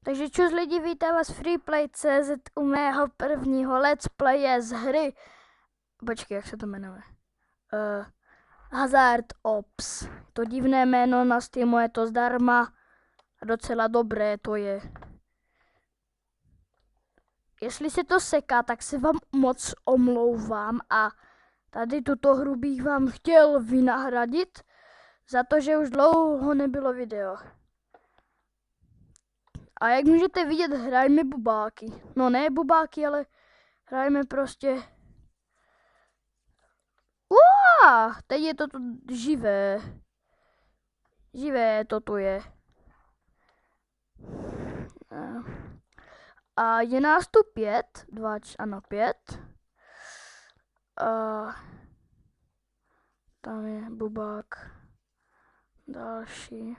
Takže čus lidi, vítám vás Freeplay.cz u mého prvního let's playe z hry. Počkej, jak se to jmenuje? Hazard Ops. To divné jméno na Steamu, je to zdarma. A docela dobré to je. Jestli se to seká, tak se vám moc omlouvám a tady tuto hru bych vám chtěl vynahradit za to, že už dlouho nebylo video. A jak můžete vidět, hrajeme bubáky. No ne bubáky, ale hrajeme prostě... Teď je to tu živé. Živé to tu je. A je nás tu 5. Ano, 5. Tam je bubák. Další.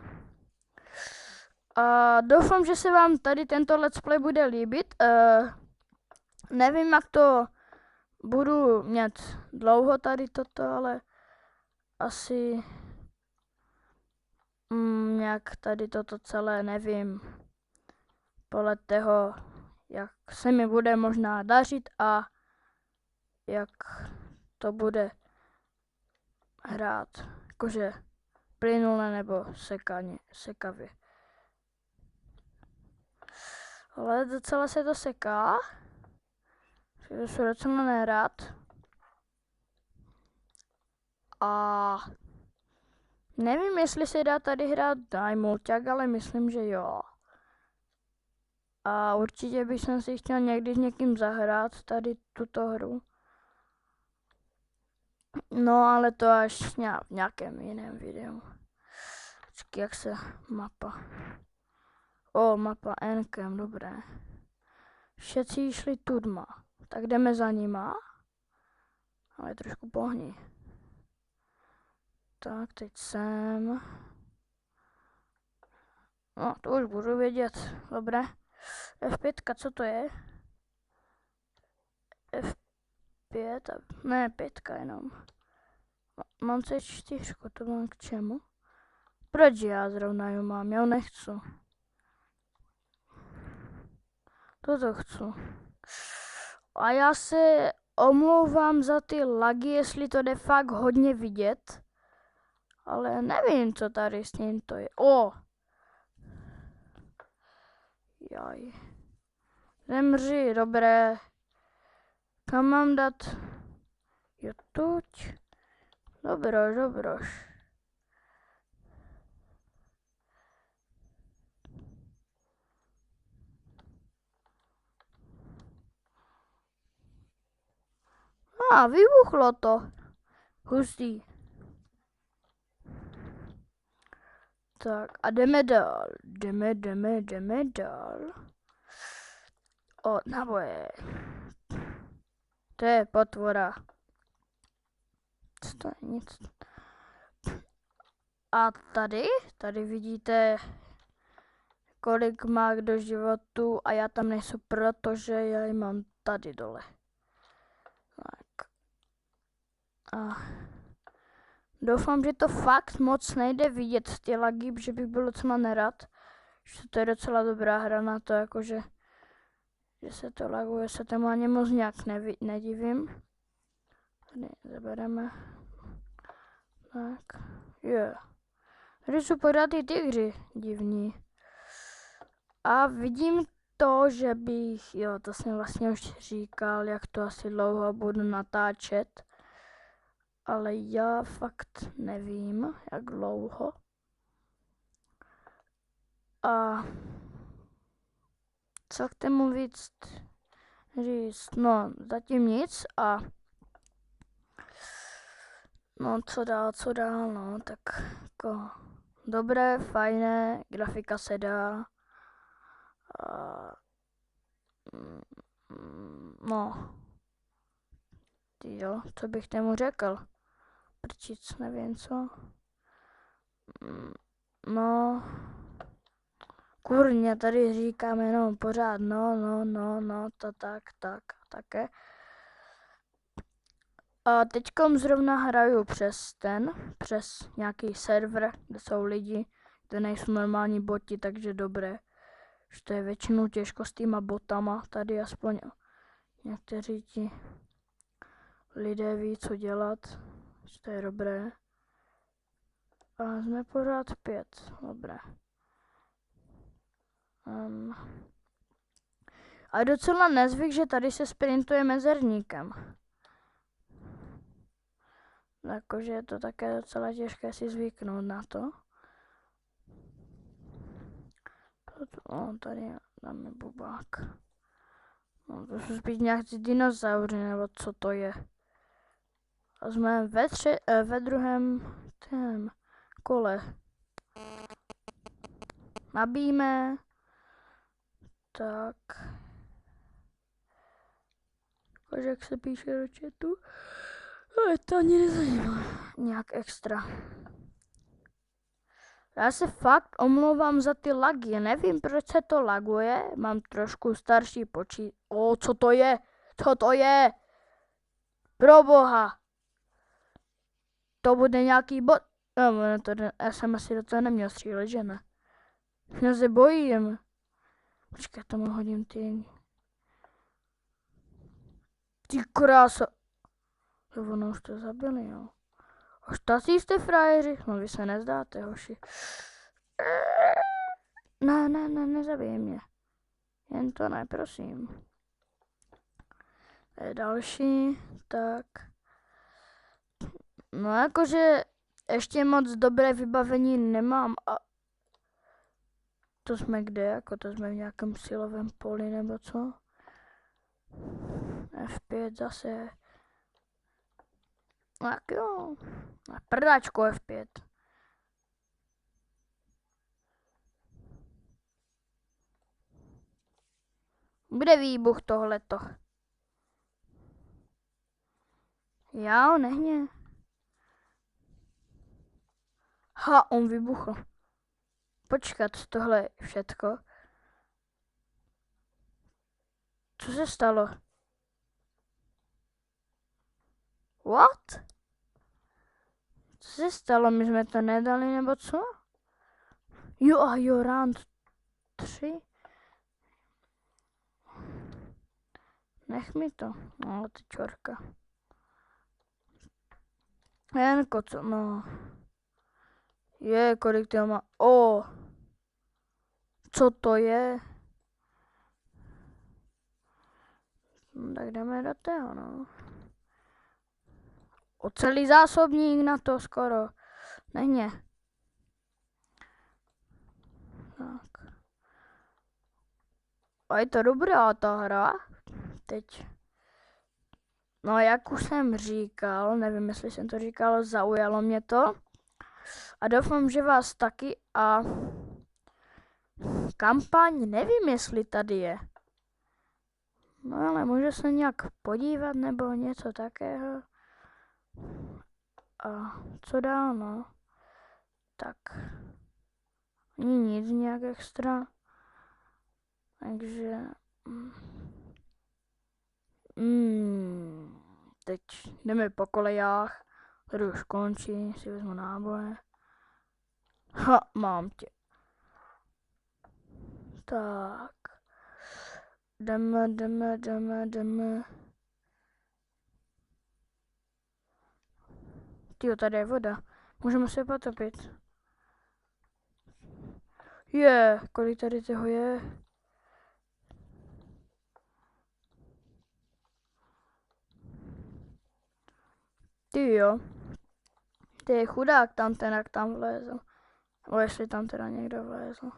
Doufám, že se vám tady tento let's play bude líbit. Nevím, jak to budu mít dlouho tady toto, ale asi nějak tady toto celé nevím. Podle toho, jak se mi bude možná dařit a jak to bude hrát. Jakože plynule nebo sekavě. Ale docela se to seká. Takže se docela nehrát. A nevím, jestli se dá tady hrát mulťák, ale myslím, že jo. A určitě bych si chtěl někdy s někým zahrát tady tuto hru. No, ale to až v nějakém jiném videu. Počkej, jak se mapa. Mapa Encam, dobré. Všetci šli tudma. Tak jdeme za nima. Ale trošku pohni. Tak, teď sem. No, to už budu vědět. Dobré. F5, co to je? F5, ne, 5 jenom. Mám C4, to mám k čemu? Proč já zrovna ju mám? Já ju nechci. Toto chci. A já se omlouvám za ty lagy, jestli to jde fakt hodně vidět. Ale nevím, co tady s ním to je. Jaj. Zemři, dobré. Kam mám dát? Jo, tuď. Dobroš. Vybuchlo to. Hustý. Tak a jdeme dál. Jdeme dál. Naboje. To je potvora. Co to je? Nic. A tady vidíte, kolik má kdo životů a já tam nejsem, protože já ji mám tady dole. Tak. A doufám, že to fakt moc nejde vidět ty lagy, že bych byl docela nerad. Že to je docela dobrá hra na to, jakože že se to laguje, se tomu ani moc nějak nedivím. Tady zabereme. Tak, Tady jsou pořád ty tygři divní. A vidím to, že bych, to jsem vlastně už říkal, jak to asi dlouho budu natáčet. Ale já fakt nevím, jak dlouho. A co k tomu víc říct? No, zatím nic a no, co dál, no, tak jako dobré, fajné, grafika se dá. No, co bych tomu řekl? Prčic, nevím co. No, kurně, tady říkám jenom pořád, no, to také. A teďkom zrovna hraju přes nějaký server, kde jsou lidi, kde nejsou normální boti, takže dobré. že to je většinou těžko s týma botama, tady aspoň někteří ti lidé ví, co dělat, že to je dobré. A jsme pořád 5, dobré. A je docela nezvyk, že tady se sprintuje mezerníkem. Jakože je to také docela těžké si zvyknout na to. Tady dáme bubák. No, to jsou spíš nějaký dinosauři, nebo co to je. A jsme ve druhém kole. Nabíjíme. Tak. Jakože jak se píše do chatu. Ale to ani nezajímá. Nějak extra. Já se fakt omlouvám za ty lagy. Nevím, proč se to laguje. Mám trošku starší počítač. Co to je? Co to je? Proboha. To bude nějaký bot. Já jsem asi do toho neměl střílet, že ne? Já se bojím. Počkej, tomu hodím ty. Ty krása. Ono už to zabili, jo. Až tací jste frajeři? No vy se nezdáte, hoši. Ne, nezabij mě. Jen to ne, prosím. To je další, tak. No jakože ještě moc dobré vybavení nemám a to jsme kde, jako to jsme v nějakém silovém poli nebo co? F5 zase. Tak jo, na prdáčku F5. Bude výbuch tohleto. Jo, nehně. Ha, on vybuchl. Počkat, tohle je všetko. Co se stalo? What? Co se stalo? My jsme to nedali, nebo co? Jo, round 3. Nech mi to. No, ty čorka. Jenko, co, no. Kolik to má? Co to je? No, tak jdeme do toho, no. Celý zásobník na to skoro. Nehně. Tak. A je to dobrá ta hra. Teď. No jak už jsem říkal, nevím, jestli jsem to říkal, zaujalo mě to. A doufám, že vás taky a kampaň nevím, jestli tady je. No ale můžu se nějak podívat nebo něco takého. A co dál, no? Tak. Nic nějak extra. Takže... Teď jdeme po kolejách. Tady už končí, si vezmu náboje. Ha, mám tě. Tak. Jdeme. Tyjo, tady je voda. Můžeme se potopit. Kolik tady toho je? Tyjo. Ty je chudák tam ten, jak tam vlezl. O, jestli tam teda někdo vlezl.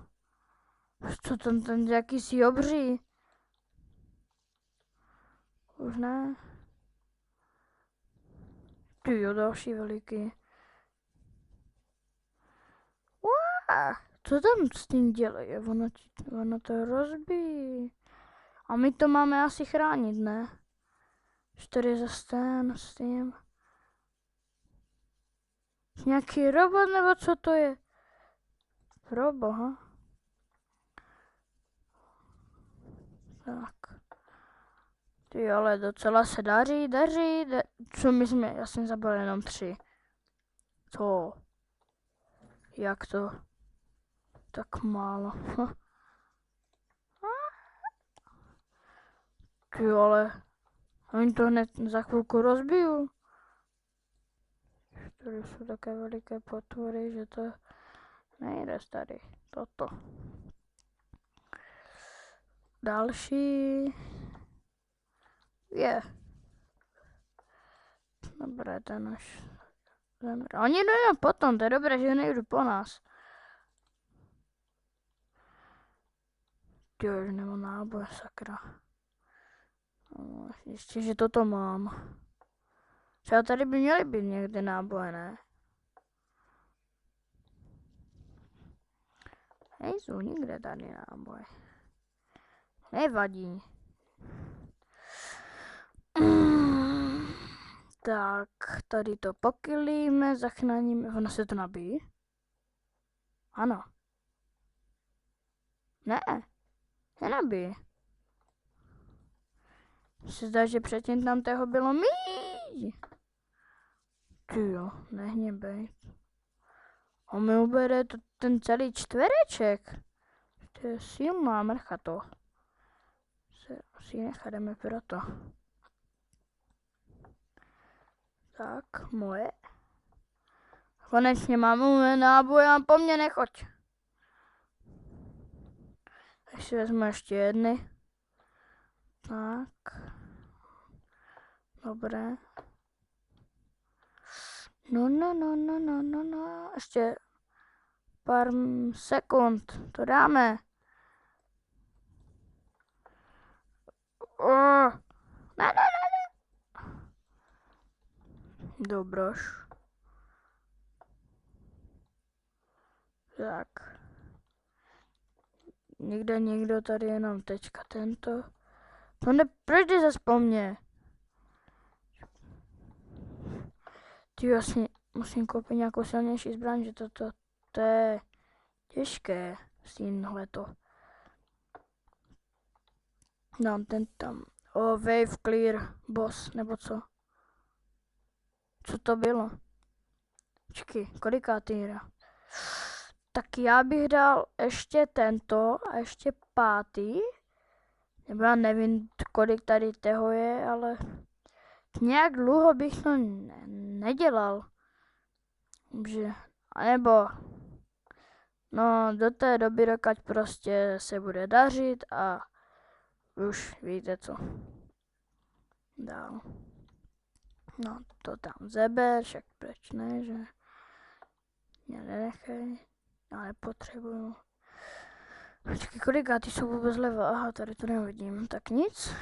Co ten jakýsi obří? Už ne. Tyjo, další veliký. Co tam s tím dělají? Ono to rozbíjí. A my to máme asi chránit, ne? 4 za stén s tím. Nějaký robot nebo co to je? Proboha. Tak. Ty ale docela se daří. Co my jsme, já jsem zabil jenom 3. Co? Jak to? Tak málo. Ty ale, oni to hned za chvilku rozbiju. Tady jsou také veliké potvory, že to nejde tady. Toto. Další je. Dobré, ten už zemře. Oni jdou potom, to je dobré, že nejdu po nás. Ty už nemám náboj, sakra. No, ještě, že toto mám. Třeba tady by měly být někde náboje, ne? Nejsou nikde tady náboje. Nevadí. Tak, tady to pokylíme, zachráníme. Ono se to nabíjí? Ano. Ne, nenabíjí. Se zdá, že předtím tam toho bylo míň. Ty jo, nehněbej. On mi ubere ten celý čtvereček. To je silná mrcha to. Se asi necháme proto. Tak, moje. Konečně mám moje náboje a po mně nechoď. Tak si vezmu ještě jedny. Tak. Dobré. No. Ještě pár sekund. To dáme. Ne. Dobroš. Tak. Někdo tady jenom teďka tento. No ne, proč jde zas po mně? Ty vlastně musím koupit nějakou silnější zbraň, že to je těžké s tímhleto. No, ten tam. Wave clear boss, nebo co? Co to bylo? Počkej, kolikátý hra? Tak já bych dal ještě tento a ještě pátý. Nebo já nevím, kolik tady toho je, ale nějak dlouho bych to nedělal. Že, nebo no do té doby, dokud prostě se bude dařit a už víte co. Dál. No to tam zeber, však proč ne, že mě nenechej, já nepotřebuju. Počkej, koliká ty jsou vůbec leva? Aha, tady to nevidím, tak nic.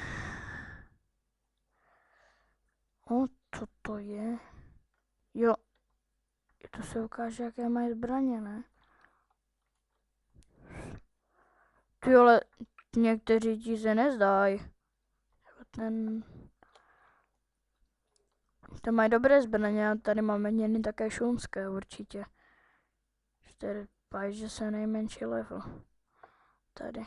Co to je? Jo, to se ukáže, jaké mají zbraně, ne? Ty ale někteří ti se nezdají. To mají dobré zbraně a tady máme něny také šumské určitě. 4, že se nejmenší level. Tady.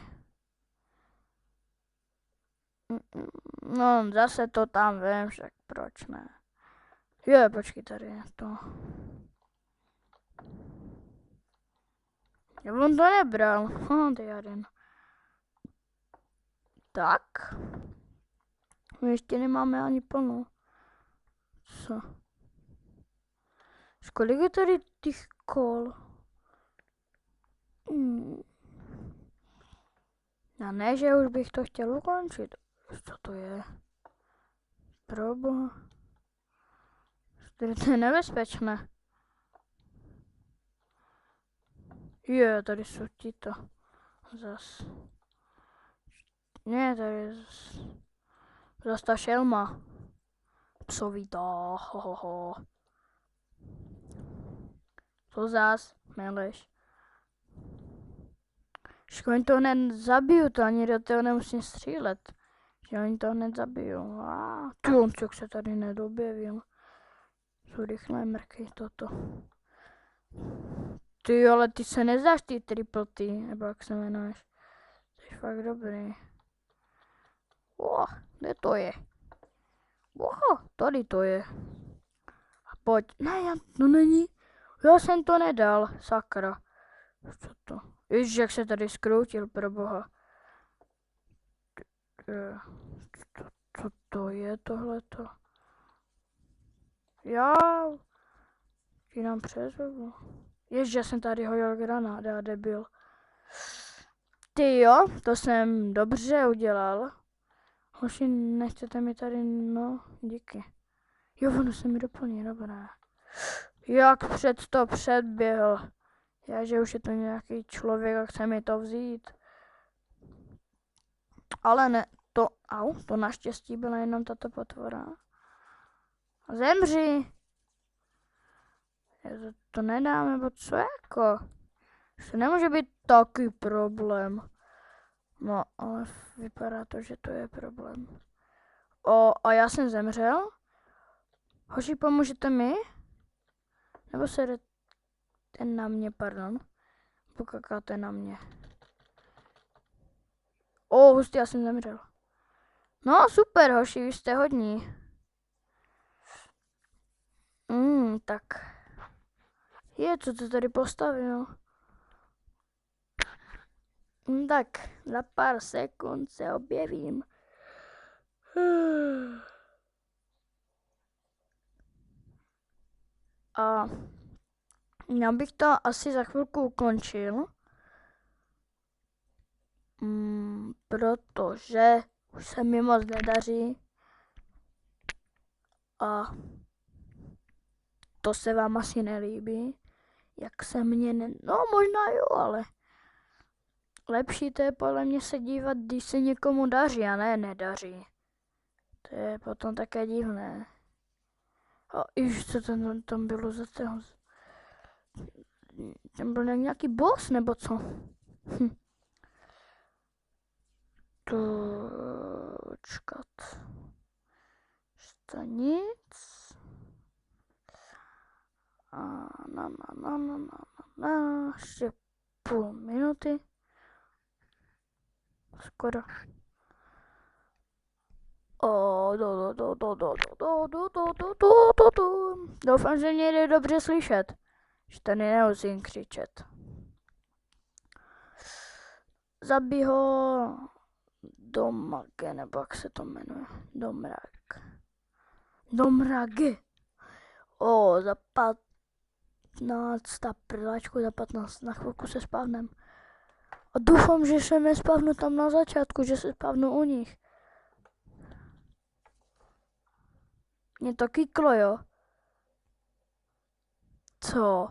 No, zase to tam vím, však proč ne. Jo, počkej, tady je to. Já on to nebral. Ty jeden. Tak. My ještě nemáme ani plno. Co? Kolik je tady těch kol? Já ne, že už bych to chtěl ukončit. Co to je? Proboha. To je nebezpečné. Je, tady jsou tito. Zas. Ne, tady je zas ta šelma. Psovitá, hohoho. To zas, meleš. Že oni to hned zabiju, to ani do toho nemusím střílet. Že oni to hned zabiju. Ty on se tady nedobjevil. Jsou rychlé mrky toto. Ty ale ty se nezdáš ty triple T, nebo jak se jmenuješ. To je fakt dobrý. Kde to je? Tady to je. A pojď. Ne, to není. Já jsem to nedal, sakra. Co to? Ježiš, jak se tady skroutil, pro boha. to je tohleto? Já ti nám přes hubu. Ježiš, já jsem tady hodil granát, já debil. Ty jo, to jsem dobře udělal. Hoši, nechcete mi tady, no, díky. Jo, ono se mi doplní, dobré. Jak před to předběhl. Já, že už je to nějaký člověk a chce mi to vzít. Ale ne, to naštěstí byla jenom tato potvora. Zemři! To nedám, nebo co jako? To nemůže být taky problém. No, ale vypadá to, že to je problém. A já jsem zemřel? Hoši, pomůžete mi? Nebo se jdete na mě, pardon. Pokakáte na mě. Hustý, já jsem zemřel. No, super, hoši, vy jste hodní. Tak. Co to tady postavil? Tak, za pár sekund se objevím. A já bych to asi za chvilku ukončil. Protože už se mi moc nedaří. A to se vám asi nelíbí. Jak se mně no možná jo, ale lepší to je podle mě se dívat, když se někomu daří a ne nedaří. To je potom také divné. A už co tam bylo za toho? Tam byl nějaký boss nebo co? Čekat. Stanic. Ještě půl minuty. Skoro. Doufám, že mě jde dobře slyšet. Že tady nemusím křičet. Zabij ho Domage, nebo jak se to jmenuje. Domrage. Za 15 prláčku, za 15, na chvilku se spavnem. A doufám, že se nespavnu tam na začátku, že se spavnu u nich. Mě to kýklo, jo? Co?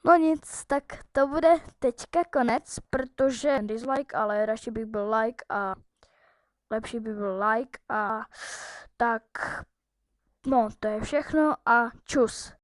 No nic, tak to bude teďka konec, protože dislike, ale radši bych byl like a lepší by byl like a tak, no to je všechno a čus.